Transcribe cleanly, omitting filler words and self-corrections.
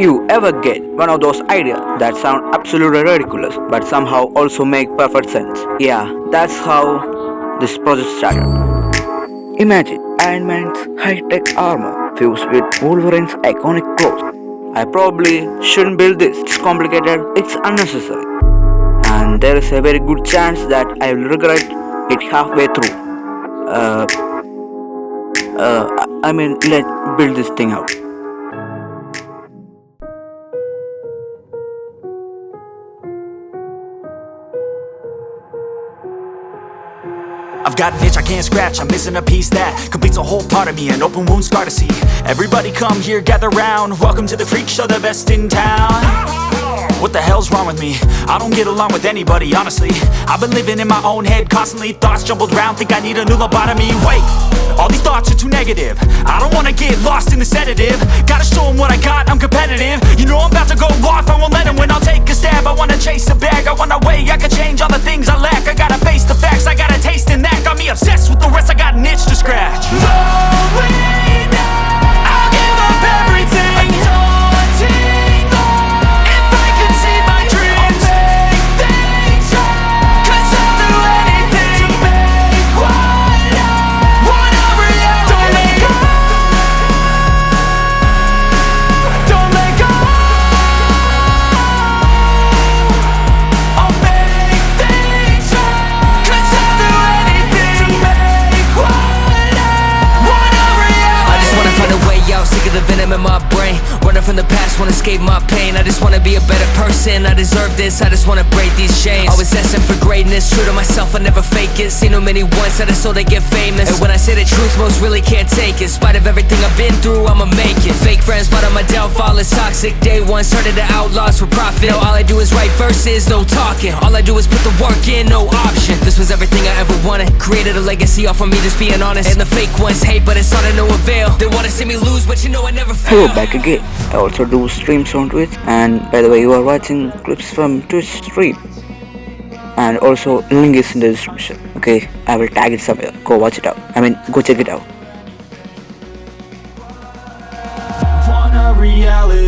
You ever get one of those ideas that sound absolutely ridiculous but somehow also make perfect sense? Yeah, that's how this project started. Imagine Iron Man's high-tech armor fused with Wolverine's iconic clothes. I probably shouldn't build this. It's complicated, it's unnecessary. And there is a very good chance that I will regret it halfway through. Let's build this thing out. I've got an itch I can't scratch, I'm missing a piece that completes a whole part of me, an open wound scar to see. Everybody come here, gather round, welcome to the freak show, the best in town. What the hell's wrong with me? I don't get along with anybody, honestly. I've been living in my own head constantly, thoughts jumbled round, think I need a new lobotomy. Wait, all these thoughts are too negative, I don't wanna get lost in the sedative. Gotta show them what I got, I'm competitive. You know I'm about to go off, I won't let them win, I'll take a stab. I wanna chase a bag, I want a way I can change all the things I lack. I gotta face the facts, I got a taste in that. Got me obsessed with the rest, I got an itch to scratch. Rolling, I'll give up everything. Daunting, if I could see my dreams, I'll make things right. 'Cause I'll do anything to make what I want a reality. Don't let go, don't let go. I'll make things right. 'Cause I'll do anything to make what I want a reality. I just wanna find a way out, sick of the venom in my brain. Running from the past, wanna escape my pain. I just wanna be a better person, I deserve this. I just wanna break these chains. Always asking for greatness, true to myself, I never fake it. Seen too many once that I so they get famous. And when I say the truth, most really can't take it. In spite of everything I've been through, I'ma make it. Fake friends, but on my downfall is toxic. Day one, started to outlaws for profit. Now all I do is write verses, no talking. All I do is put the work in, no option. This was everything I ever wanted. Created a legacy off of me, just being honest. And the fake ones hate, but it's all to no avail. They wanna see me lose, but you know I never fail. Hello, back again. I also do streams on Twitch, and by the way, you are watching clips from Twitch stream. And also, link is in the description. Okay, I will tag it somewhere. Go watch it out. Go check it out. Want a reality.